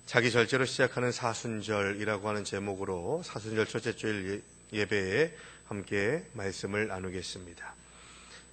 자기 절제로 시작하는 사순절이라고 하는 제목으로 사순절 첫째 주일 예배에 함께 말씀을 나누겠습니다.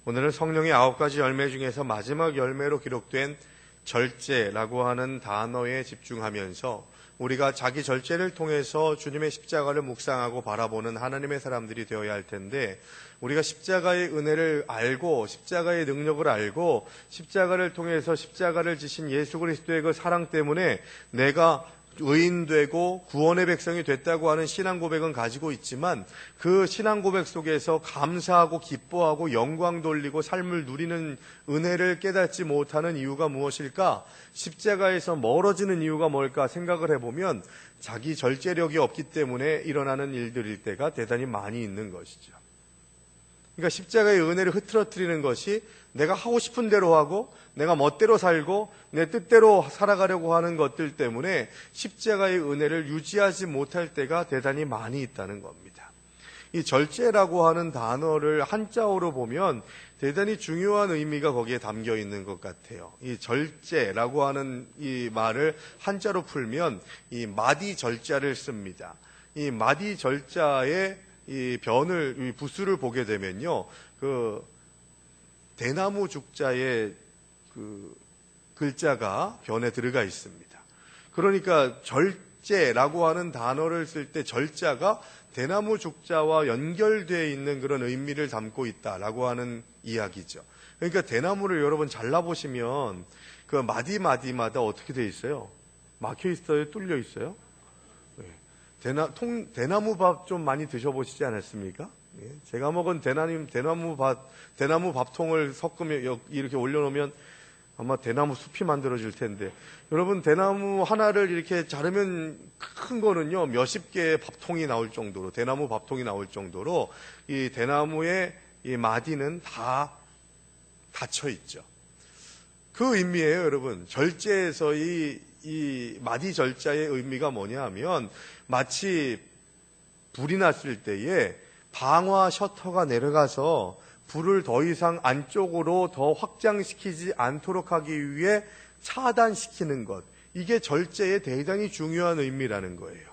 오늘은 성령의 9가지 열매 중에서 마지막 열매로 기록된 절제라고 하는 단어에 집중하면서 우리가 자기 절제를 통해서 주님의 십자가를 묵상하고 바라보는 하나님의 사람들이 되어야 할 텐데, 우리가 십자가의 은혜를 알고 십자가의 능력을 알고 십자가를 통해서 십자가를 지신 예수 그리스도의 그 사랑 때문에 내가 의인되고 구원의 백성이 됐다고 하는 신앙 고백은 가지고 있지만, 그 신앙 고백 속에서 감사하고 기뻐하고 영광 돌리고 삶을 누리는 은혜를 깨닫지 못하는 이유가 무엇일까? 십자가에서 멀어지는 이유가 뭘까 생각을 해보면 자기 절제력이 없기 때문에 일어나는 일들일 때가 대단히 많이 있는 것이죠. 그러니까 십자가의 은혜를 흐트러뜨리는 것이 내가 하고 싶은 대로 하고 내가 멋대로 살고 내 뜻대로 살아가려고 하는 것들 때문에 십자가의 은혜를 유지하지 못할 때가 대단히 많이 있다는 겁니다. 이 절제라고 하는 단어를 한자어로 보면 대단히 중요한 의미가 거기에 담겨 있는 것 같아요. 이 절제라고 하는 이 말을 한자로 풀면 이 마디 절자를 씁니다. 이 마디 절자의 이 변을, 이 부수를 보게 되면요, 그 대나무 죽자의 그 글자가 변에 들어가 있습니다. 그러니까 절제라고 하는 단어를 쓸 때 절자가 대나무 죽자와 연결되어 있는 그런 의미를 담고 있다라고 하는 이야기죠. 그러니까 대나무를 여러분 잘라보시면 그 마디마디마다 어떻게 되어 있어요? 막혀 있어요? 뚫려 있어요? 대나무밥 좀 많이 드셔보시지 않았습니까? 제가 먹은 대나무 밥통을 섞으면 이렇게 올려놓으면 아마 대나무 숲이 만들어질 텐데, 여러분 대나무 하나를 이렇게 자르면 큰 거는요 몇십 개의 밥통이 나올 정도로, 대나무 밥통이 나올 정도로 이 대나무의 이 마디는 다 닫혀 있죠. 그 의미예요, 여러분. 절제에서 이 마디 절자의 의미가 뭐냐 하면, 마치 불이 났을 때에 방화 셔터가 내려가서 불을 더 이상 안쪽으로 더 확장시키지 않도록 하기 위해 차단시키는 것, 이게 절제의 대단히 중요한 의미라는 거예요.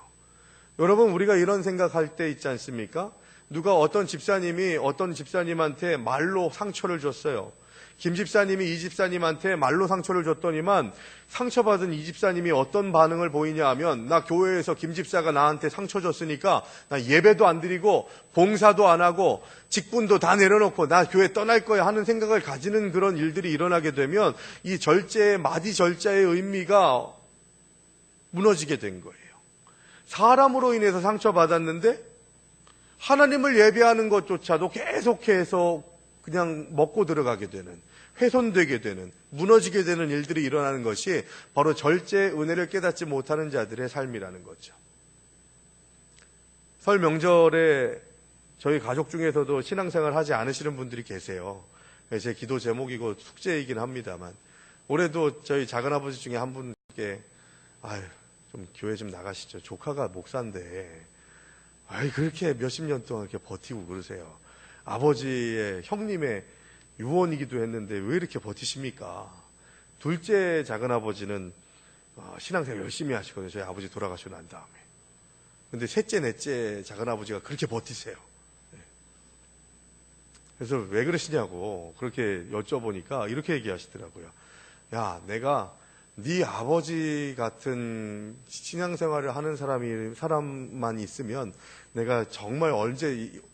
여러분, 우리가 이런 생각할 때 있지 않습니까? 누가 어떤 집사님한테 말로 상처를 줬어요. 김 집사님이 이 집사님한테 말로 상처를 줬더니만 상처받은 이 집사님이 어떤 반응을 보이냐 하면, 나 교회에서 김 집사가 나한테 상처 줬으니까 나 예배도 안 드리고 봉사도 안 하고 직분도 다 내려놓고 나 교회 떠날 거야 하는 생각을 가지는 그런 일들이 일어나게 되면 이 절제의 마디 절자의 의미가 무너지게 된 거예요. 사람으로 인해서 상처받았는데 하나님을 예배하는 것조차도 계속해서 그냥 먹고 들어가게 되는, 훼손되게 되는, 무너지게 되는 일들이 일어나는 것이 바로 절제의 은혜를 깨닫지 못하는 자들의 삶이라는 거죠. 설 명절에 저희 가족 중에서도 신앙생활 하지 않으시는 분들이 계세요. 제 기도 제목이고 숙제이긴 합니다만, 올해도 저희 작은아버지 중에 한 분께 좀 교회 좀 나가시죠. 조카가 목사인데 그렇게 몇십 년 동안 이렇게 버티고 그러세요. 아버지의 형님의 유언이기도 했는데 왜 이렇게 버티십니까? 둘째 작은아버지는 신앙생활 열심히 하시거든요. 저희 아버지 돌아가시고 난 다음에. 근데 셋째, 넷째 작은아버지가 그렇게 버티세요. 그래서 왜 그러시냐고 그렇게 여쭤보니까 이렇게 얘기하시더라고요. 야, 내가 네 아버지 같은 신앙생활을 하는 사람만 있으면 내가 정말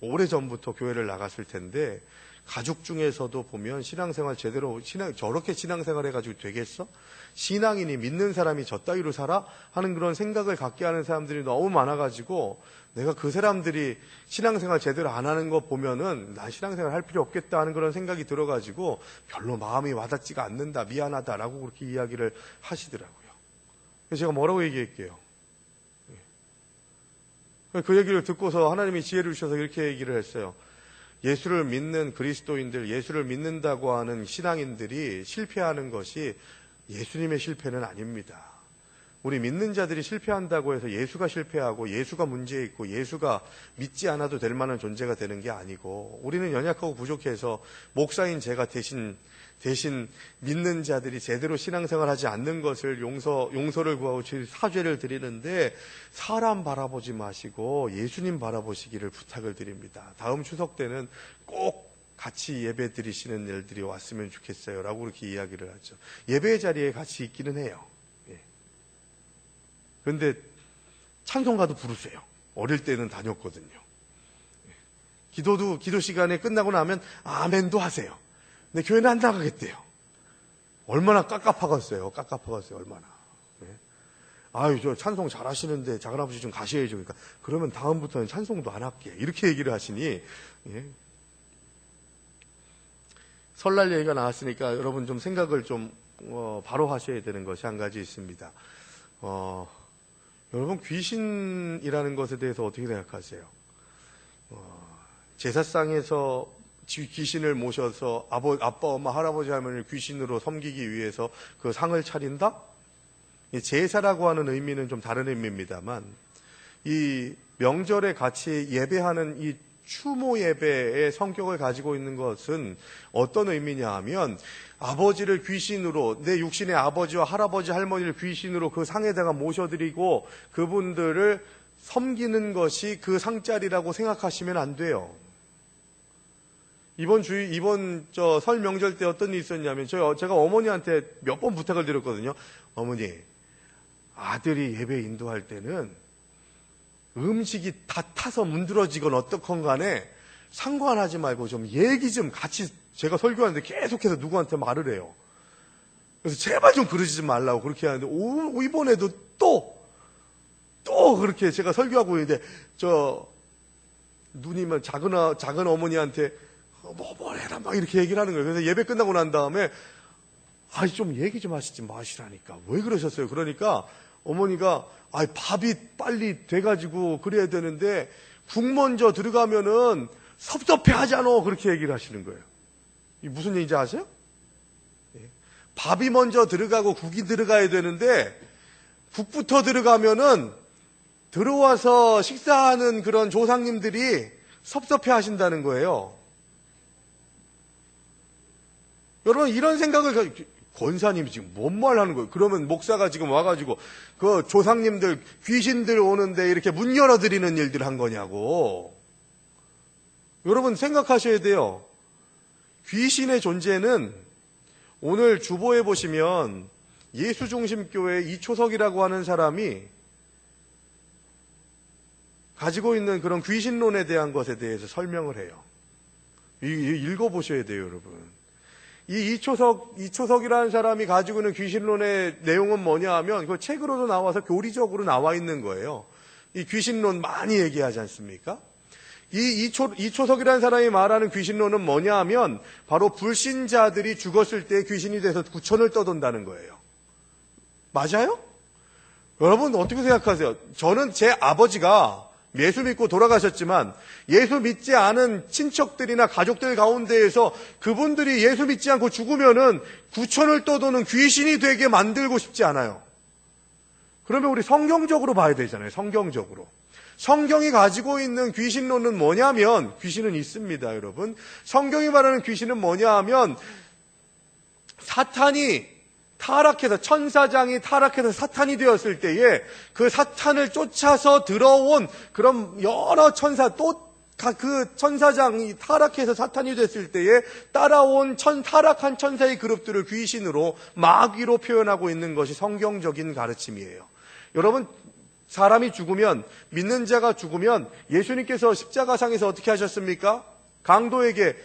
오래전부터 교회를 나갔을 텐데, 가족 중에서도 보면 신앙생활 제대로 저렇게 신앙생활 해가지고 되겠어? 신앙인이, 믿는 사람이 저 따위로 살아? 하는 그런 생각을 갖게 하는 사람들이 너무 많아가지고, 내가 그 사람들이 신앙생활 제대로 안 하는 거 보면은 난 신앙생활 할 필요 없겠다 하는 그런 생각이 들어가지고 별로 마음이 와닿지가 않는다, 미안하다라고 그렇게 이야기를 하시더라고요. 그래서 제가 뭐라고 얘기할게요? 그 얘기를 듣고서 하나님이 지혜를 주셔서 이렇게 얘기를 했어요. 예수를 믿는 그리스도인들, 예수를 믿는다고 하는 신앙인들이 실패하는 것이 예수님의 실패는 아닙니다. 우리 믿는 자들이 실패한다고 해서 예수가 실패하고 예수가 문제 있고 예수가 믿지 않아도 될 만한 존재가 되는 게 아니고, 우리는 연약하고 부족해서 목사인 제가 대신 대신 믿는 자들이 제대로 신앙생활하지 않는 것을 용서를 구하고 사죄를 드리는데 사람 바라보지 마시고 예수님 바라보시기를 부탁을 드립니다. 다음 추석 때는 꼭 같이 예배 드리시는 일들이 왔으면 좋겠어요 라고 그렇게 이야기를 하죠. 예배 자리에 같이 있기는 해요. 그런데 찬송가도 부르세요. 어릴 때는 다녔거든요. 기도 시간에 끝나고 나면 아멘도 하세요. 근데 교회는 안 나가겠대요. 얼마나 깝깝하겠어요. 얼마나. 아유, 저 찬송 잘하시는데 작은아버지 좀 가셔야죠. 그러니까 그러면 다음부터는 찬송도 안 할게. 이렇게 얘기를 하시니. 설날 얘기가 나왔으니까 여러분 좀 생각을 좀 바로 하셔야 되는 것이 한 가지 있습니다. 여러분 귀신이라는 것에 대해서 어떻게 생각하세요? 제사상에서 귀신을 모셔서 아빠, 엄마, 할아버지, 할머니를 귀신으로 섬기기 위해서 그 상을 차린다? 제사라고 하는 의미는 좀 다른 의미입니다만 이 명절에 같이 예배하는 이 추모 예배의 성격을 가지고 있는 것은 어떤 의미냐 하면 아버지를 귀신으로, 내 육신의 아버지와 할아버지, 할머니를 귀신으로 그 상에다가 모셔드리고 그분들을 섬기는 것이 그 상자리라고 생각하시면 안 돼요. 이번 설 명절 때 어떤 일이 있었냐면 제가 어머니한테 몇 번 부탁을 드렸거든요. 어머니, 아들이 예배 인도할 때는 음식이 다 타서 문드러지건 어떻건 간에 상관하지 말고 좀 얘기 좀 같이, 제가 설교하는데 계속해서 누구한테 말을 해요. 그래서 제발 좀 그러지 좀 말라고 그렇게 하는데 이번에도 또 그렇게 제가 설교하고 있는데 누님은 작은 어머니한테 뭘 해라 막 이렇게 얘기를 하는 거예요. 그래서 예배 끝나고 난 다음에 좀 얘기 좀 하시지 마시라니까. 왜 그러셨어요? 그러니까 어머니가 밥이 빨리 돼가지고 그래야 되는데 국 먼저 들어가면은 섭섭해 하잖아. 그렇게 얘기를 하시는 거예요. 이 무슨 얘기인지 아세요? 밥이 먼저 들어가고 국이 들어가야 되는데 국부터 들어가면은 들어와서 식사하는 그런 조상님들이 섭섭해 하신다는 거예요. 여러분 이런 생각을 권사님이 지금 뭔 말 하는 거예요? 그러면 목사가 지금 와가지고 그 조상님들 귀신들 오는데 이렇게 문 열어드리는 일들 한 거냐고. 여러분 생각하셔야 돼요. 귀신의 존재는 오늘 주보에 보시면 예수중심교회 이초석이라고 하는 사람이 가지고 있는 그런 귀신론에 대한 것에 대해서 설명을 해요. 읽어보셔야 돼요, 여러분. 이 이초석이라는 사람이 가지고 있는 귀신론의 내용은 뭐냐 하면 그 책으로도 나와서 교리적으로 나와 있는 거예요. 이 귀신론 많이 얘기하지 않습니까? 이초석이라는 사람이 말하는 귀신론은 뭐냐 하면 바로 불신자들이 죽었을 때 귀신이 돼서 구천을 떠돈다는 거예요. 맞아요? 여러분 어떻게 생각하세요? 저는 제 아버지가 예수 믿고 돌아가셨지만 예수 믿지 않은 친척들이나 가족들 가운데에서 그분들이 예수 믿지 않고 죽으면은 구천을 떠도는 귀신이 되게 만들고 싶지 않아요. 그러면 우리 성경적으로 봐야 되잖아요. 성경적으로. 성경이 가지고 있는 귀신론은 뭐냐면, 귀신은 있습니다, 여러분. 성경이 말하는 귀신은 뭐냐 하면 사탄이 타락해서, 천사장이 타락해서 사탄이 되었을 때에 그 사탄을 쫓아서 들어온 그런 여러 그 천사장이 타락해서 사탄이 됐을 때에 따라온 타락한 천사의 그룹들을 귀신으로, 마귀로 표현하고 있는 것이 성경적인 가르침이에요. 여러분, 사람이 죽으면, 믿는 자가 죽으면 예수님께서 십자가상에서 어떻게 하셨습니까? 강도에게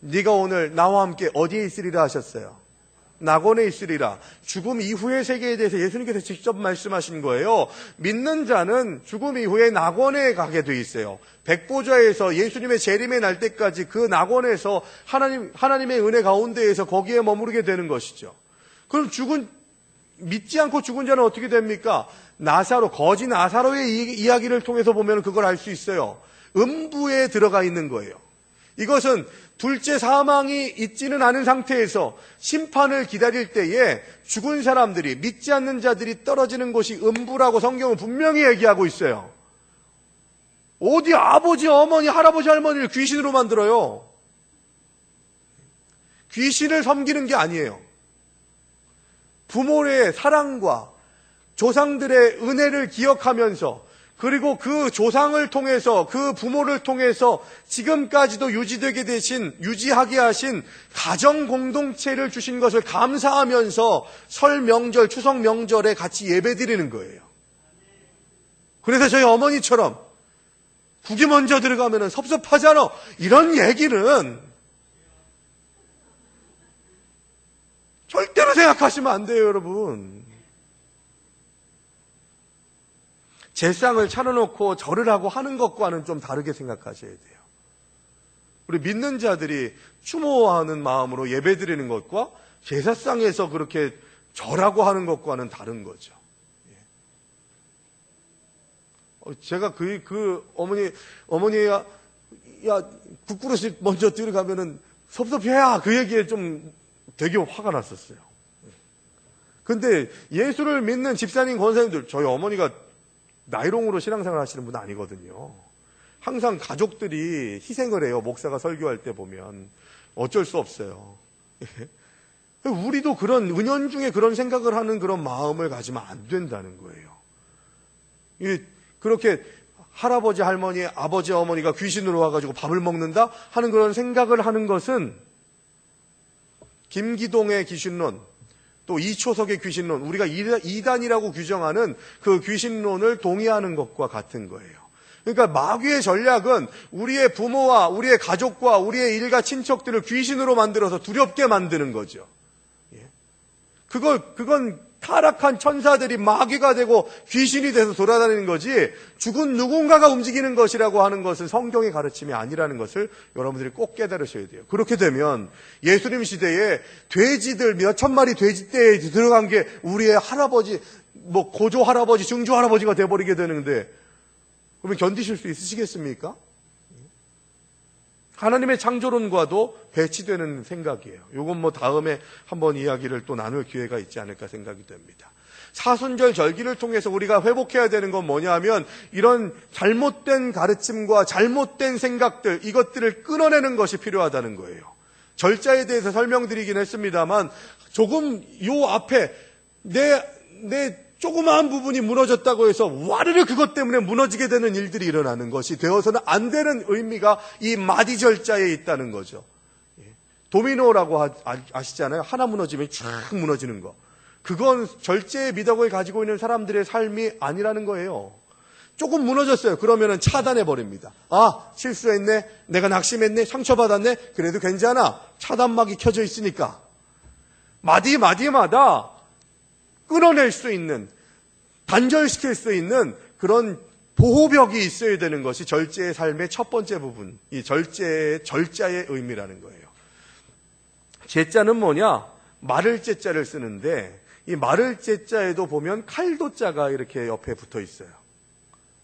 네가 오늘 나와 함께 어디에 있으리라 하셨어요? 낙원에 있으리라. 죽음 이후의 세계에 대해서 예수님께서 직접 말씀하신 거예요. 믿는 자는 죽음 이후에 낙원에 가게 돼 있어요. 백보좌에서 예수님의 재림의 날 때까지 그 낙원에서 하나님의 은혜 가운데에서 거기에 머무르게 되는 것이죠. 그럼 믿지 않고 죽은 자는 어떻게 됩니까? 거지 나사로의 이야기를 통해서 보면 그걸 알 수 있어요. 음부에 들어가 있는 거예요. 이것은 둘째 사망이 있지는 않은 상태에서 심판을 기다릴 때에 죽은 사람들이, 믿지 않는 자들이 떨어지는 곳이 음부라고 성경은 분명히 얘기하고 있어요. 어디 아버지, 어머니, 할아버지, 할머니를 귀신으로 만들어요. 귀신을 섬기는 게 아니에요. 부모의 사랑과 조상들의 은혜를 기억하면서, 그리고 그 조상을 통해서, 그 부모를 통해서 지금까지도 유지하게 하신 가정 공동체를 주신 것을 감사하면서 설 명절, 추석 명절에 같이 예배드리는 거예요. 그래서 저희 어머니처럼 국이 먼저 들어가면 섭섭하잖아, 이런 얘기는 절대로 생각하시면 안 돼요, 여러분. 제상을 차려놓고 절을 하고 하는 것과는 좀 다르게 생각하셔야 돼요. 우리 믿는 자들이 추모하는 마음으로 예배드리는 것과 제사상에서 그렇게 절하고 하는 것과는 다른 거죠. 제가 어머니가 국그릇이 먼저 들어가면은 섭섭해야 그 얘기에 좀 되게 화가 났었어요. 근데 예수를 믿는 집사님, 권사님들, 저희 어머니가 나이롱으로 신앙생활 하시는 분 아니거든요. 항상 가족들이 희생을 해요. 목사가 설교할 때 보면. 어쩔 수 없어요. 우리도 그런 은연중에 그런 생각을 하는 그런 마음을 가지면 안 된다는 거예요. 그렇게 할아버지, 할머니, 아버지, 어머니가 귀신으로 와가지고 밥을 먹는다 하는 그런 생각을 하는 것은 김기동의 귀신론, 또 이초석의 귀신론, 우리가 이단이라고 규정하는 그 귀신론을 동의하는 것과 같은 거예요. 그러니까 마귀의 전략은 우리의 부모와 우리의 가족과 우리의 일가 친척들을 귀신으로 만들어서 두렵게 만드는 거죠. 그건 타락한 천사들이 마귀가 되고 귀신이 돼서 돌아다니는 거지, 죽은 누군가가 움직이는 것이라고 하는 것은 성경의 가르침이 아니라는 것을 여러분들이 꼭 깨달으셔야 돼요. 그렇게 되면 예수님 시대에 돼지들 몇천 마리 돼지떼에 들어간 게 우리의 할아버지, 고조 할아버지, 증조 할아버지가 돼버리게 되는데, 그러면 견디실 수 있으시겠습니까? 하나님의 창조론과도 배치되는 생각이에요. 이건 다음에 한번 이야기를 또 나눌 기회가 있지 않을까 생각이 됩니다. 사순절 절기를 통해서 우리가 회복해야 되는 건 뭐냐면, 이런 잘못된 가르침과 잘못된 생각들, 이것들을 끊어내는 것이 필요하다는 거예요. 절자에 대해서 설명드리긴 했습니다만, 조금 요 앞에 내 조그마한 부분이 무너졌다고 해서 와르르 그것 때문에 무너지게 되는 일들이 일어나는 것이 되어서는 안 되는 의미가 이 마디 절자에 있다는 거죠. 도미노라고 아시잖아요. 하나 무너지면 쭉 무너지는 거. 그건 절제의 미덕을 가지고 있는 사람들의 삶이 아니라는 거예요. 조금 무너졌어요. 그러면은 차단해 버립니다. 실수했네, 내가 낙심했네, 상처받았네, 그래도 괜찮아, 차단막이 켜져 있으니까. 마디마다 끊어낼 수 있는, 단절시킬 수 있는 그런 보호벽이 있어야 되는 것이 절제의 삶의 첫 번째 부분, 이 절자의 의미라는 거예요. 제자는 뭐냐? 마를 제자를 쓰는데, 이 마를 제자에도 보면 칼도자가 이렇게 옆에 붙어 있어요.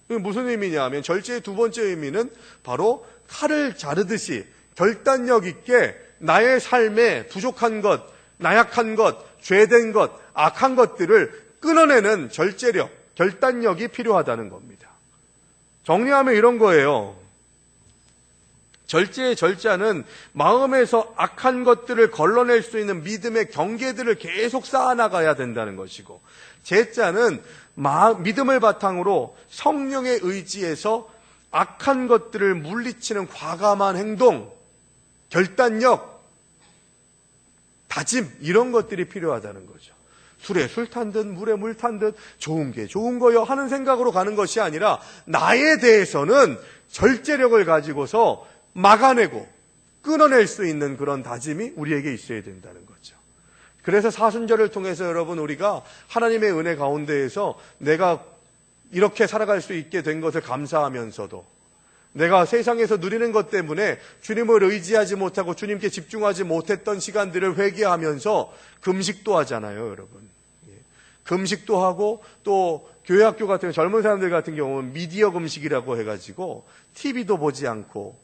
이게 무슨 의미냐 하면, 절제의 두 번째 의미는 바로 칼을 자르듯이 결단력 있게 나의 삶에 부족한 것, 나약한 것, 죄된 것, 악한 것들을 끊어내는 절제력, 결단력이 필요하다는 겁니다. 정리하면 이런 거예요. 절제의 절자는 마음에서 악한 것들을 걸러낼 수 있는 믿음의 경계들을 계속 쌓아나가야 된다는 것이고, 제자는 믿음을 바탕으로 성령의 의지에서 악한 것들을 물리치는 과감한 행동, 결단력, 다짐, 이런 것들이 필요하다는 거죠. 술에 술 탄 듯 물에 물 탄 듯 좋은 게 좋은 거요 하는 생각으로 가는 것이 아니라, 나에 대해서는 절제력을 가지고서 막아내고 끊어낼 수 있는 그런 다짐이 우리에게 있어야 된다는 거죠. 그래서 사순절을 통해서 여러분, 우리가 하나님의 은혜 가운데에서 내가 이렇게 살아갈 수 있게 된 것을 감사하면서도, 내가 세상에서 누리는 것 때문에 주님을 의지하지 못하고 주님께 집중하지 못했던 시간들을 회개하면서 금식도 하잖아요, 여러분. 금식도 하고, 또 교회학교 같은 젊은 사람들 같은 경우는 미디어 금식이라고 해가지고 TV도 보지 않고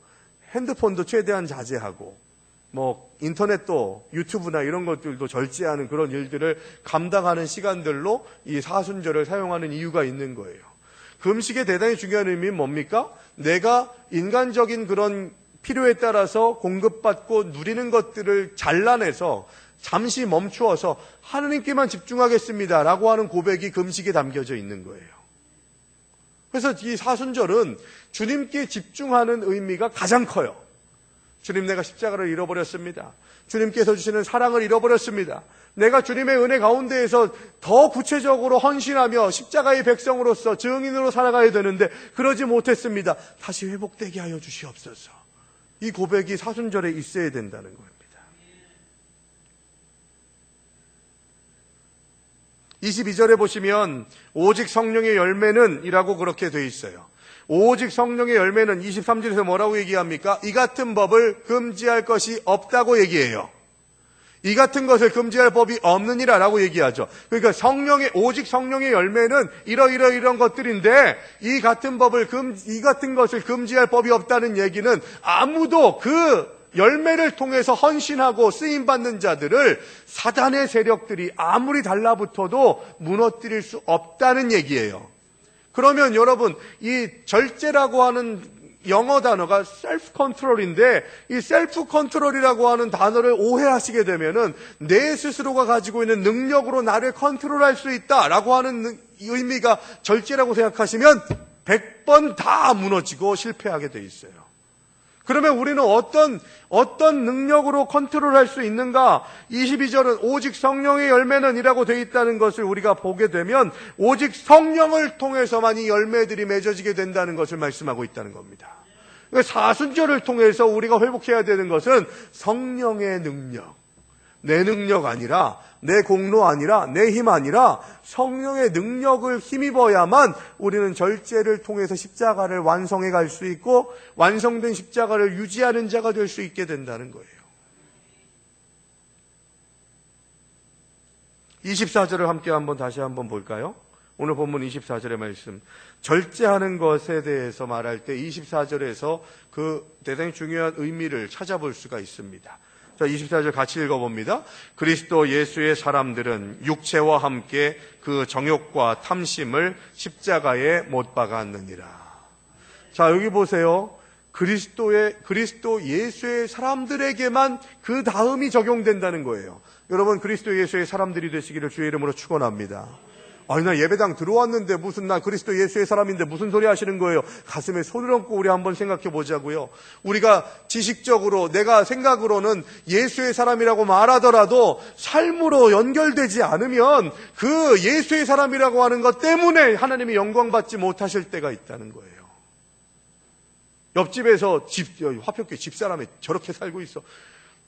핸드폰도 최대한 자제하고, 인터넷도 유튜브나 이런 것들도 절제하는 그런 일들을 감당하는 시간들로 이 사순절을 사용하는 이유가 있는 거예요. 금식의 대단히 중요한 의미는 뭡니까? 내가 인간적인 그런 필요에 따라서 공급받고 누리는 것들을 잘라내서 잠시 멈추어서 하느님께만 집중하겠습니다 라고 하는 고백이 금식에 담겨져 있는 거예요. 그래서 이 사순절은 주님께 집중하는 의미가 가장 커요. 주님, 내가 십자가를 잃어버렸습니다. 주님께서 주시는 사랑을 잃어버렸습니다. 내가 주님의 은혜 가운데에서 더 구체적으로 헌신하며 십자가의 백성으로서 증인으로 살아가야 되는데 그러지 못했습니다. 다시 회복되게 하여 주시옵소서. 이 고백이 사순절에 있어야 된다는 겁니다. 22절에 보시면 오직 성령의 열매는 이라고 그렇게 돼 있어요. 오직 성령의 열매는 23절에서 뭐라고 얘기합니까? 이 같은 법을 금지할 것이 없다고 얘기해요. 이 같은 것을 금지할 법이 없느니라 라고 얘기하죠. 그러니까 오직 성령의 열매는 이런 것들인데 이 같은 것을 금지할 법이 없다는 얘기는 아무도 그 열매를 통해서 헌신하고 쓰임받는 자들을 사단의 세력들이 아무리 달라붙어도 무너뜨릴 수 없다는 얘기예요. 그러면 여러분, 이 절제라고 하는 영어 단어가 셀프 컨트롤인데 이 셀프 컨트롤이라고 하는 단어를 오해하시게 되면은 내 스스로가 가지고 있는 능력으로 나를 컨트롤할 수 있다라고 하는 의미가 절제라고 생각하시면 100번 다 무너지고 실패하게 돼 있어요. 그러면 우리는 어떤 능력으로 컨트롤할 수 있는가? 22절은 오직 성령의 열매는 이라고 되어 있다는 것을 우리가 보게 되면 오직 성령을 통해서만 이 열매들이 맺어지게 된다는 것을 말씀하고 있다는 겁니다. 사순절을 통해서 우리가 회복해야 되는 것은 성령의 능력, 내 능력 아니라 내 공로 아니라 내 힘 아니라 성령의 능력을 힘입어야만 우리는 절제를 통해서 십자가를 완성해 갈 수 있고 완성된 십자가를 유지하는 자가 될 수 있게 된다는 거예요. 24절을 다시 한번 볼까요? 오늘 본문 24절의 말씀. 절제하는 것에 대해서 말할 때 24절에서 그 대단히 중요한 의미를 찾아볼 수가 있습니다. 자, 24절 같이 읽어봅니다. 그리스도 예수의 사람들은 육체와 함께 그 정욕과 탐심을 십자가에 못 박았느니라. 자, 여기 보세요. 그리스도 예수의 사람들에게만 그 다음이 적용된다는 거예요. 여러분, 그리스도 예수의 사람들이 되시기를 주의 이름으로 축원합니다. 아니, 나 예배당 들어왔는데 나 그리스도 예수의 사람인데 무슨 소리 하시는 거예요? 가슴에 손을 얹고 우리 한번 생각해 보자고요. 우리가 지식적으로 내가 생각으로는 예수의 사람이라고 말하더라도 삶으로 연결되지 않으면 그 예수의 사람이라고 하는 것 때문에 하나님이 영광 받지 못하실 때가 있다는 거예요. 옆집에서 화평교회 집사람이 저렇게 살고 있어.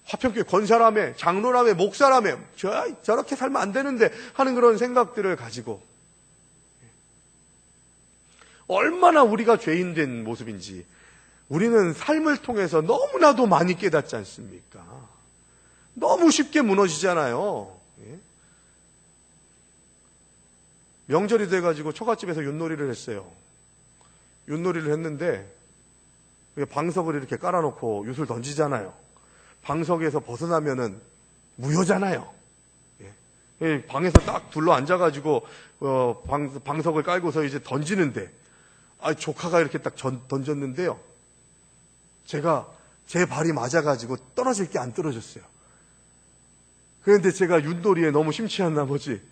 화평교회 권사람에, 장로람에, 목사람에 저렇게 살면 안 되는데 하는 그런 생각들을 가지고 얼마나 우리가 죄인된 모습인지 우리는 삶을 통해서 너무나도 많이 깨닫지 않습니까? 너무 쉽게 무너지잖아요. 명절이 돼가지고 처갓집에서 윷놀이를 했어요. 윷놀이를 했는데 방석을 이렇게 깔아놓고 윷을 던지잖아요. 방석에서 벗어나면은 무효잖아요. 방에서 딱 둘러 앉아가지고 방석을 깔고서 이제 던지는데 조카가 이렇게 딱 던졌는데요. 제 발이 맞아가지고 떨어질 게 안 떨어졌어요. 그런데 제가 윷놀이에 너무 심취한 나머지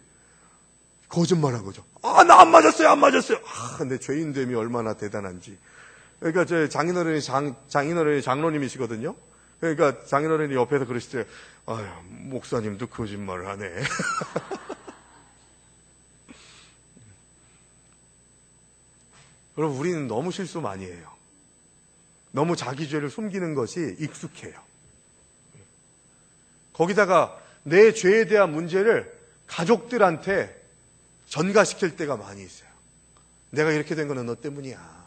거짓말한 거죠. 나 안 맞았어요, 안 맞았어요. 근데 죄인됨이 얼마나 대단한지. 그러니까 제 장인어른이 장로님이시거든요. 그러니까 장인어른이 옆에서 그러시대요. 아유, 목사님도 거짓말을 하네. 여러분, 우리는 너무 실수 많이 해요. 너무 자기 죄를 숨기는 것이 익숙해요. 거기다가 내 죄에 대한 문제를 가족들한테 전가시킬 때가 많이 있어요. 내가 이렇게 된 거는 너 때문이야.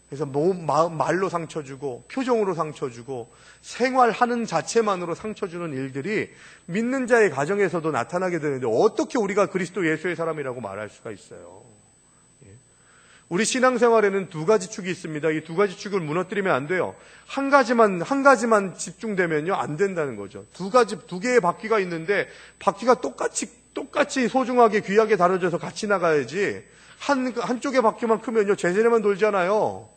그래서 말로 상처 주고 표정으로 상처 주고 생활하는 자체만으로 상처 주는 일들이 믿는 자의 가정에서도 나타나게 되는데 어떻게 우리가 그리스도 예수의 사람이라고 말할 수가 있어요? 우리 신앙생활에는 두 가지 축이 있습니다. 이 두 가지 축을 무너뜨리면 안 돼요. 한 가지만 집중되면요 안 된다는 거죠. 두 개의 바퀴가 있는데 바퀴가 똑같이 소중하게 귀하게 다뤄져서 같이 나가야지 한쪽의 바퀴만 크면요 제자리만 돌잖아요.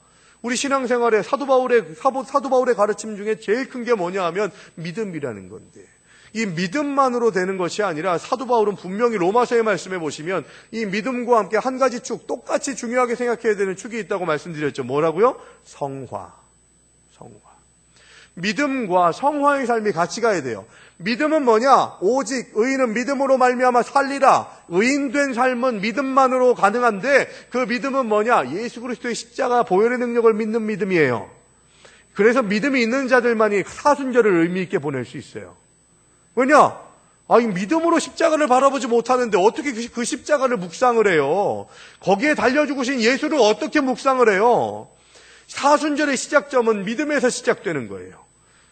우리 신앙생활에 사도 바울의 가르침 중에 제일 큰 게 뭐냐 하면 믿음이라는 건데, 이 믿음만으로 되는 것이 아니라 사도 바울은 분명히 로마서의 말씀에 보시면 이 믿음과 함께 한 가지 축, 똑같이 중요하게 생각해야 되는 축이 있다고 말씀드렸죠. 뭐라고요? 성화. 믿음과 성화의 삶이 같이 가야 돼요. 믿음은 뭐냐? 오직 의인은 믿음으로 말미암아 살리라. 의인된 삶은 믿음만으로 가능한데, 그 믿음은 뭐냐? 예수 그리스도의 십자가 보혈의 능력을 믿는 믿음이에요. 그래서 믿음이 있는 자들만이 사순절을 의미 있게 보낼 수 있어요. 왜냐? 이 믿음으로 십자가를 바라보지 못하는데 어떻게 그 십자가를 묵상을 해요? 거기에 달려 죽으신 예수를 어떻게 묵상을 해요? 사순절의 시작점은 믿음에서 시작되는 거예요.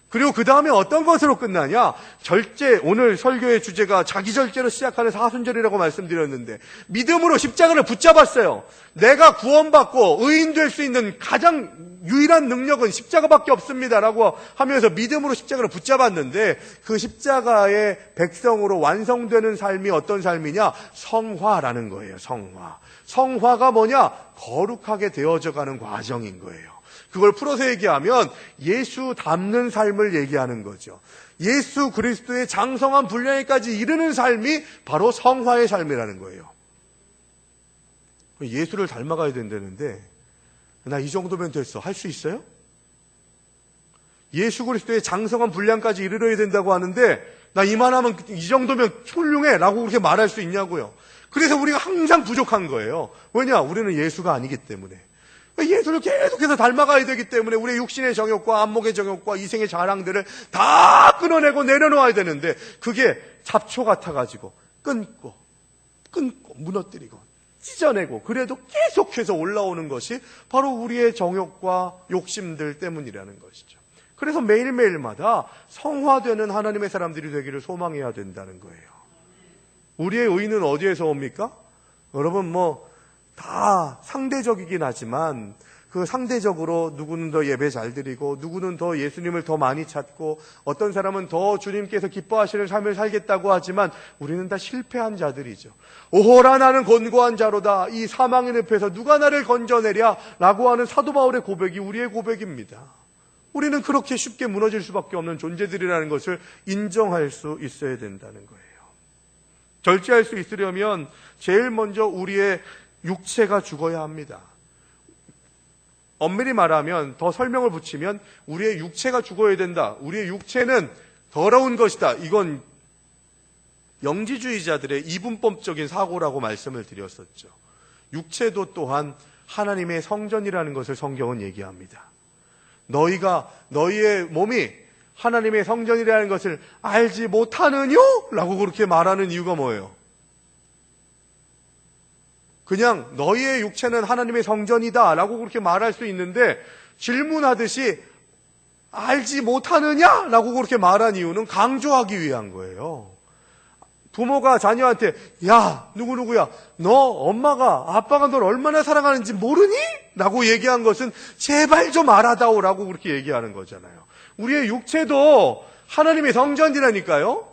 그리고 그 다음에 어떤 것으로 끝나냐? 절제, 오늘 설교의 주제가 자기 절제로 시작하는 사순절이라고 말씀드렸는데, 믿음으로 십자가를 붙잡았어요. 내가 구원받고 의인 될 수 있는 가장 유일한 능력은 십자가밖에 없습니다라고 하면서 믿음으로 십자가를 붙잡았는데, 그 십자가의 백성으로 완성되는 삶이 어떤 삶이냐? 성화라는 거예요. 성화가 뭐냐? 거룩하게 되어져가는 과정인 거예요. 그걸 풀어서 얘기하면 예수 닮는 삶을 얘기하는 거죠. 예수 그리스도의 장성한 분량에까지 이르는 삶이 바로 성화의 삶이라는 거예요. 예수를 닮아가야 된다는데, 나 이 정도면 됐어. 할 수 있어요? 예수 그리스도의 장성한 분량까지 이르러야 된다고 하는데, 나 이만하면 이 정도면 훌륭해 라고 그렇게 말할 수 있냐고요. 그래서 우리가 항상 부족한 거예요. 왜냐? 우리는 예수가 아니기 때문에. 예수를 계속해서 닮아가야 되기 때문에 우리의 육신의 정욕과 안목의 정욕과 이생의 자랑들을 다 끊어내고 내려놓아야 되는데, 그게 잡초 같아가지고 끊고 무너뜨리고 찢어내고 그래도 계속해서 올라오는 것이 바로 우리의 정욕과 욕심들 때문이라는 것이죠. 그래서 매일매일마다 성화되는 하나님의 사람들이 되기를 소망해야 된다는 거예요. 우리의 의는 어디에서 옵니까? 여러분 다 상대적이긴 하지만, 그 상대적으로 누구는 더 예배 잘 드리고, 누구는 더 예수님을 더 많이 찾고, 어떤 사람은 더 주님께서 기뻐하시는 삶을 살겠다고 하지만, 우리는 다 실패한 자들이죠. 오호라 나는 권고한 자로다. 이 사망의 늪에서 누가 나를 건져내랴 라고 하는 사도 바울의 고백이 우리의 고백입니다. 우리는 그렇게 쉽게 무너질 수밖에 없는 존재들이라는 것을 인정할 수 있어야 된다는 거예요. 절제할 수 있으려면 제일 먼저 우리의 육체가 죽어야 합니다. 엄밀히 말하면, 더 설명을 붙이면 우리의 육체가 죽어야 된다. 우리의 육체는 더러운 것이다. 이건 영지주의자들의 이분법적인 사고라고 말씀을 드렸었죠. 육체도 또한 하나님의 성전이라는 것을 성경은 얘기합니다. 너희의 몸이 하나님의 성전이라는 것을 알지 못하느뇨? 라고 그렇게 말하는 이유가 뭐예요? 그냥 너희의 육체는 하나님의 성전이다 라고 그렇게 말할 수 있는데, 질문하듯이 알지 못하느냐? 라고 그렇게 말한 이유는 강조하기 위한 거예요. 부모가 자녀한테, 야, 누구누구야, 너 엄마가 아빠가 널 얼마나 사랑하는지 모르니? 라고 얘기한 것은 제발 좀 알아다오 라고 그렇게 얘기하는 거잖아요. 우리의 육체도 하나님의 성전이라니까요.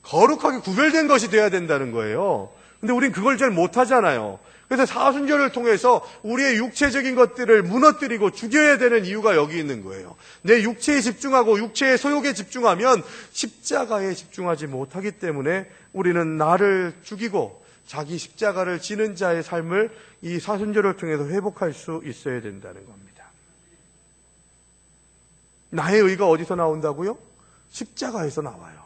거룩하게 구별된 것이 돼야 된다는 거예요. 근데 우린 그걸 잘 못하잖아요. 그래서 사순절을 통해서 우리의 육체적인 것들을 무너뜨리고 죽여야 되는 이유가 여기 있는 거예요. 내 육체에 집중하고 육체의 소욕에 집중하면 십자가에 집중하지 못하기 때문에 우리는 나를 죽이고 자기 십자가를 지는 자의 삶을 이 사순절을 통해서 회복할 수 있어야 된다는 겁니다. 나의 의가 어디서 나온다고요? 십자가에서 나와요.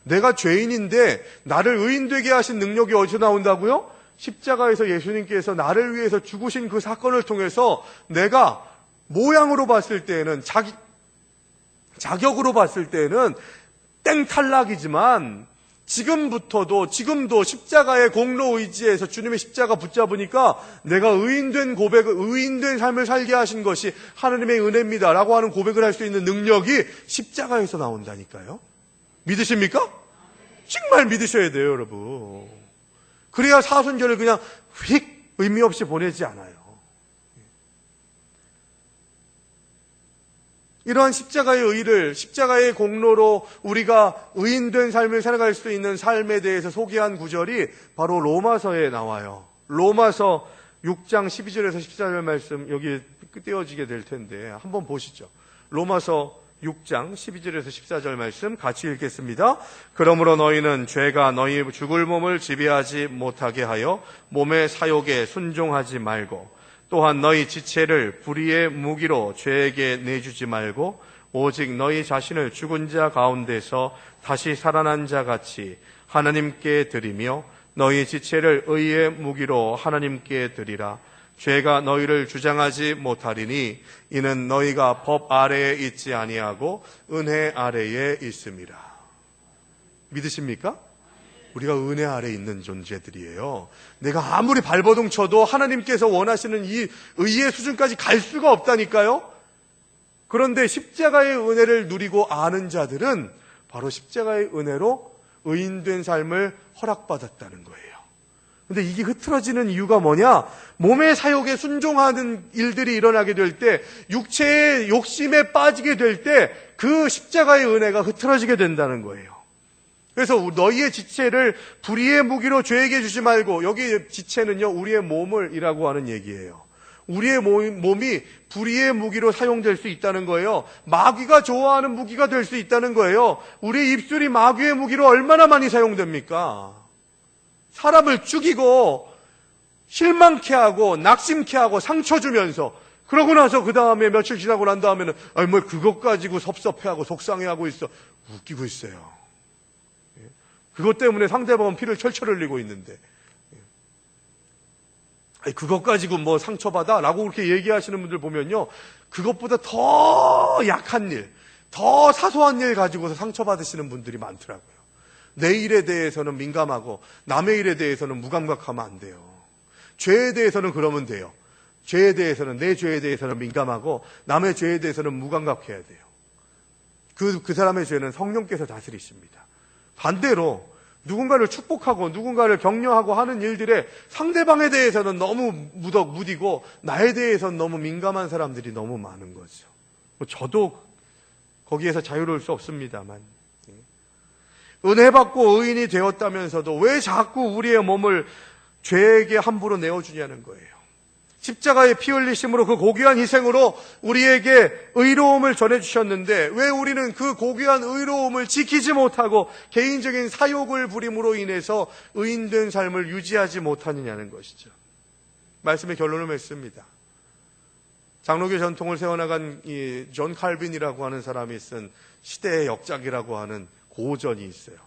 내가 죄인인데 나를 의인 되게 하신 능력이 어디서 나온다고요? 십자가에서 예수님께서 나를 위해서 죽으신 그 사건을 통해서 내가 모양으로 봤을 때에는 자격으로 봤을 때에는 땡탈락이지만, 지금도 십자가의 공로 의지에서 주님의 십자가 붙잡으니까 내가 의인된 삶을 살게 하신 것이 하나님의 은혜입니다 라고 하는 고백을 할 수 있는 능력이 십자가에서 나온다니까요. 믿으십니까? 정말 믿으셔야 돼요, 여러분. 그래야 사순절을 그냥 휙 의미 없이 보내지 않아요. 이러한 십자가의 의를, 십자가의 공로로 우리가 의인된 삶을 살아갈 수 있는 삶에 대해서 소개한 구절이 바로 로마서에 나와요. 로마서 6장 12절에서 14절 말씀 여기 띄어지게 될 텐데 한번 보시죠. 로마서 6장 12절에서 14절 말씀 같이 읽겠습니다. 그러므로 너희는 죄가 너희 죽을 몸을 지배하지 못하게 하여 몸의 사욕에 순종하지 말고, 또한 너희 지체를 불의의 무기로 죄에게 내주지 말고, 오직 너희 자신을 죽은 자 가운데서 다시 살아난 자 같이 하나님께 드리며, 너희 지체를 의의 무기로 하나님께 드리라. 죄가 너희를 주장하지 못하리니 이는 너희가 법 아래에 있지 아니하고 은혜 아래에 있음이라. 믿으십니까? 우리가 은혜 아래에 있는 존재들이에요. 내가 아무리 발버둥 쳐도 하나님께서 원하시는 이 의의 수준까지 갈 수가 없다니까요. 그런데 십자가의 은혜를 누리고 아는 자들은 바로 십자가의 은혜로 의인된 삶을 허락받았다는 거예요. 근데 이게 흐트러지는 이유가 뭐냐? 몸의 사욕에 순종하는 일들이 일어나게 될 때, 육체의 욕심에 빠지게 될 때 그 십자가의 은혜가 흐트러지게 된다는 거예요. 그래서 너희의 지체를 불의의 무기로 죄에게 주지 말고, 여기 지체는요 우리의 몸을이라고 하는 얘기예요. 우리의 몸이 불의의 무기로 사용될 수 있다는 거예요. 마귀가 좋아하는 무기가 될 수 있다는 거예요. 우리 입술이 마귀의 무기로 얼마나 많이 사용됩니까? 사람을 죽이고 실망케 하고 낙심케 하고 상처 주면서, 그러고 나서 그 다음에 며칠 지나고 난 다음에는 뭐 그것 가지고 섭섭해하고 속상해하고 있어. 웃기고 있어요. 그것 때문에 상대방은 피를 철철 흘리고 있는데, 그것 가지고 뭐 상처받아? 라고 그렇게 얘기하시는 분들 보면요, 그것보다 더 약한 일, 더 사소한 일 가지고서 상처받으시는 분들이 많더라고요. 내 일에 대해서는 민감하고 남의 일에 대해서는 무감각하면 안 돼요. 죄에 대해서는 그러면 돼요. 죄에 대해서는, 내 죄에 대해서는 민감하고 남의 죄에 대해서는 무감각해야 돼요. 그 사람의 죄는 성령께서 다스리십니다. 반대로 누군가를 축복하고 누군가를 격려하고 하는 일들에 상대방에 대해서는 너무 무디고 나에 대해서는 너무 민감한 사람들이 너무 많은 거죠. 저도 거기에서 자유로울 수 없습니다만, 은혜 받고 의인이 되었다면서도 왜 자꾸 우리의 몸을 죄에게 함부로 내어주냐는 거예요. 십자가의 피 흘리심으로, 그 고귀한 희생으로 우리에게 의로움을 전해주셨는데 왜 우리는 그 고귀한 의로움을 지키지 못하고 개인적인 사욕을 부림으로 인해서 의인된 삶을 유지하지 못하느냐는 것이죠. 말씀의 결론을 맺습니다. 장로교 전통을 세워나간 이 존 칼빈이라고 하는 사람이 쓴 시대의 역작이라고 하는 고전이 있어요.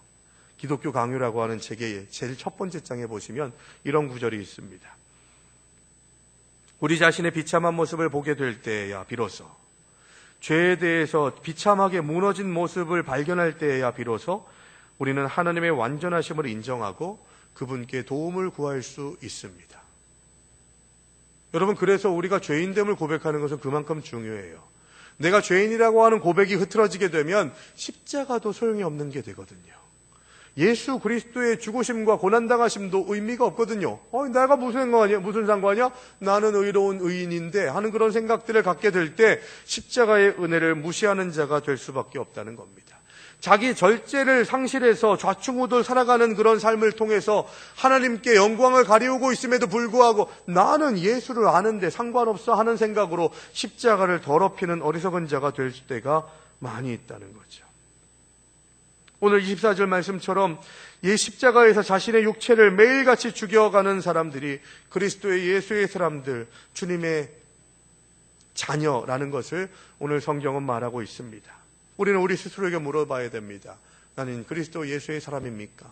기독교 강요라고 하는 책의 제일 첫 번째 장에 보시면 이런 구절이 있습니다. 우리 자신의 비참한 모습을 보게 될 때야 비로소, 죄에 대해서 비참하게 무너진 모습을 발견할 때야 비로소 우리는 하나님의 완전하심을 인정하고 그분께 도움을 구할 수 있습니다. 여러분, 그래서 우리가 죄인됨을 고백하는 것은 그만큼 중요해요. 내가 죄인이라고 하는 고백이 흐트러지게 되면 십자가도 소용이 없는 게 되거든요. 예수 그리스도의 죽으심과 고난당하심도 의미가 없거든요. 내가 무슨 상관이야? 나는 의로운 의인인데 하는 그런 생각들을 갖게 될 때 십자가의 은혜를 무시하는 자가 될 수밖에 없다는 겁니다. 자기 절제를 상실해서 좌충우돌 살아가는 그런 삶을 통해서 하나님께 영광을 가리우고 있음에도 불구하고 나는 예수를 아는데 상관없어 하는 생각으로 십자가를 더럽히는 어리석은 자가 될 때가 많이 있다는 거죠. 오늘 24절 말씀처럼 이 십자가에서 자신의 육체를 매일같이 죽여가는 사람들이 그리스도의 예수의 사람들, 주님의 자녀라는 것을 오늘 성경은 말하고 있습니다. 우리는 우리 스스로에게 물어봐야 됩니다. 나는 그리스도 예수의 사람입니까?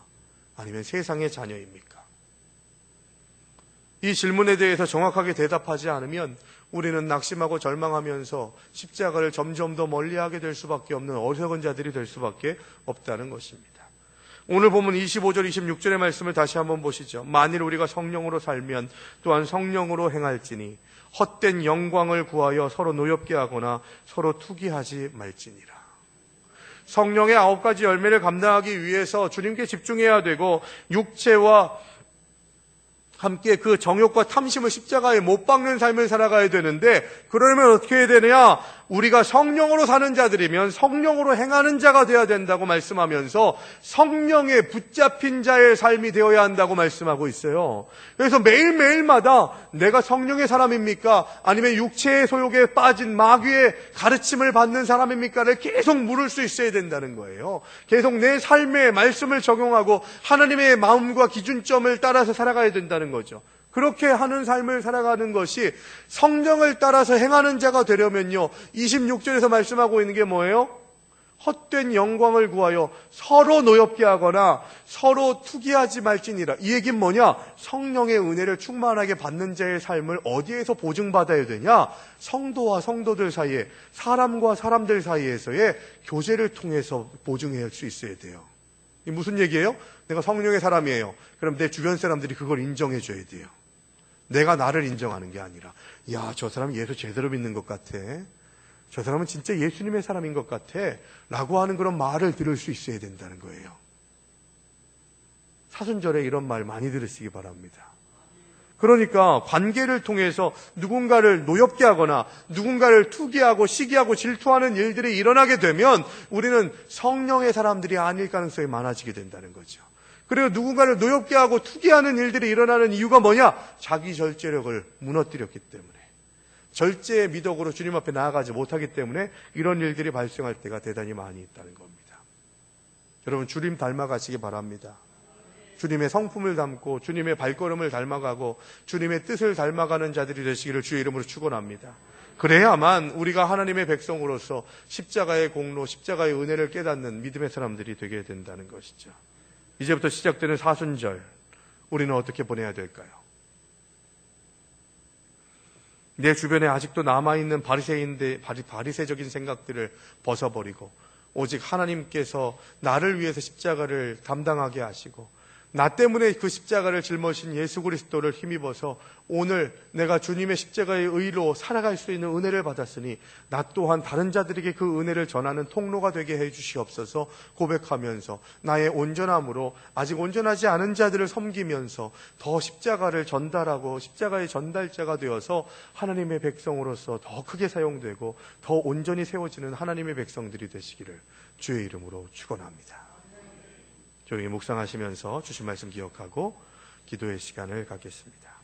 아니면 세상의 자녀입니까? 이 질문에 대해서 정확하게 대답하지 않으면 우리는 낙심하고 절망하면서 십자가를 점점 더 멀리하게 될 수밖에 없는 어리석은 자들이 될 수밖에 없다는 것입니다. 오늘 보면 25절, 26절의 말씀을 다시 한번 보시죠. 만일 우리가 성령으로 살면 또한 성령으로 행할지니 헛된 영광을 구하여 서로 노엽게 하거나 서로 투기하지 말지니라. 성령의 9가지 열매를 감당하기 위해서 주님께 집중해야 되고 육체와 함께 그 정욕과 탐심을 십자가에 못 박는 삶을 살아가야 되는데, 그러려면 어떻게 해야 되느냐? 우리가 성령으로 사는 자들이면 성령으로 행하는 자가 되어야 된다고 말씀하면서 성령에 붙잡힌 자의 삶이 되어야 한다고 말씀하고 있어요. 그래서 매일매일마다 내가 성령의 사람입니까? 아니면 육체의 소욕에 빠진 마귀의 가르침을 받는 사람입니까를 계속 물을 수 있어야 된다는 거예요. 계속 내 삶에 말씀을 적용하고 하나님의 마음과 기준점을 따라서 살아가야 된다는 거죠. 그렇게 하는 삶을 살아가는 것이 성령을 따라서 행하는 자가 되려면요, 26절에서 말씀하고 있는 게 뭐예요? 헛된 영광을 구하여 서로 노엽게 하거나 서로 투기하지 말지니라. 이 얘기는 뭐냐? 성령의 은혜를 충만하게 받는 자의 삶을 어디에서 보증받아야 되냐? 성도와 성도들 사이에, 사람과 사람들 사이에서의 교제를 통해서 보증할 수 있어야 돼요. 이게 무슨 얘기예요? 내가 성령의 사람이에요. 그럼 내 주변 사람들이 그걸 인정해 줘야 돼요. 내가 나를 인정하는 게 아니라, 야, 저 사람 예수 제대로 믿는 것 같아, 저 사람은 진짜 예수님의 사람인 것 같아 라고 하는 그런 말을 들을 수 있어야 된다는 거예요. 사순절에 이런 말 많이 들으시기 바랍니다. 그러니까 관계를 통해서 누군가를 노엽게 하거나 누군가를 투기하고 시기하고 질투하는 일들이 일어나게 되면 우리는 성령의 사람들이 아닐 가능성이 많아지게 된다는 거죠. 그리고 누군가를 노엽게 하고 투기하는 일들이 일어나는 이유가 뭐냐? 자기 절제력을 무너뜨렸기 때문에, 절제의 미덕으로 주님 앞에 나아가지 못하기 때문에 이런 일들이 발생할 때가 대단히 많이 있다는 겁니다. 여러분, 주님 닮아가시기 바랍니다. 주님의 성품을 닮고 주님의 발걸음을 닮아가고 주님의 뜻을 닮아가는 자들이 되시기를 주의 이름으로 축원합니다. 그래야만 우리가 하나님의 백성으로서 십자가의 공로, 십자가의 은혜를 깨닫는 믿음의 사람들이 되게 된다는 것이죠. 이제부터 시작되는 사순절, 우리는 어떻게 보내야 될까요? 내 주변에 아직도 남아있는 바리새적인 생각들을 벗어버리고 오직 하나님께서 나를 위해서 십자가를 담당하게 하시고 나 때문에 그 십자가를 짊어진 예수 그리스도를 힘입어서 오늘 내가 주님의 십자가의 의로 살아갈 수 있는 은혜를 받았으니 나 또한 다른 자들에게 그 은혜를 전하는 통로가 되게 해 주시옵소서 고백하면서 나의 온전함으로 아직 온전하지 않은 자들을 섬기면서 더 십자가를 전달하고 십자가의 전달자가 되어서 하나님의 백성으로서 더 크게 사용되고 더 온전히 세워지는 하나님의 백성들이 되시기를 주의 이름으로 축원합니다. 조용히 묵상하시면서 주신 말씀 기억하고 기도의 시간을 갖겠습니다.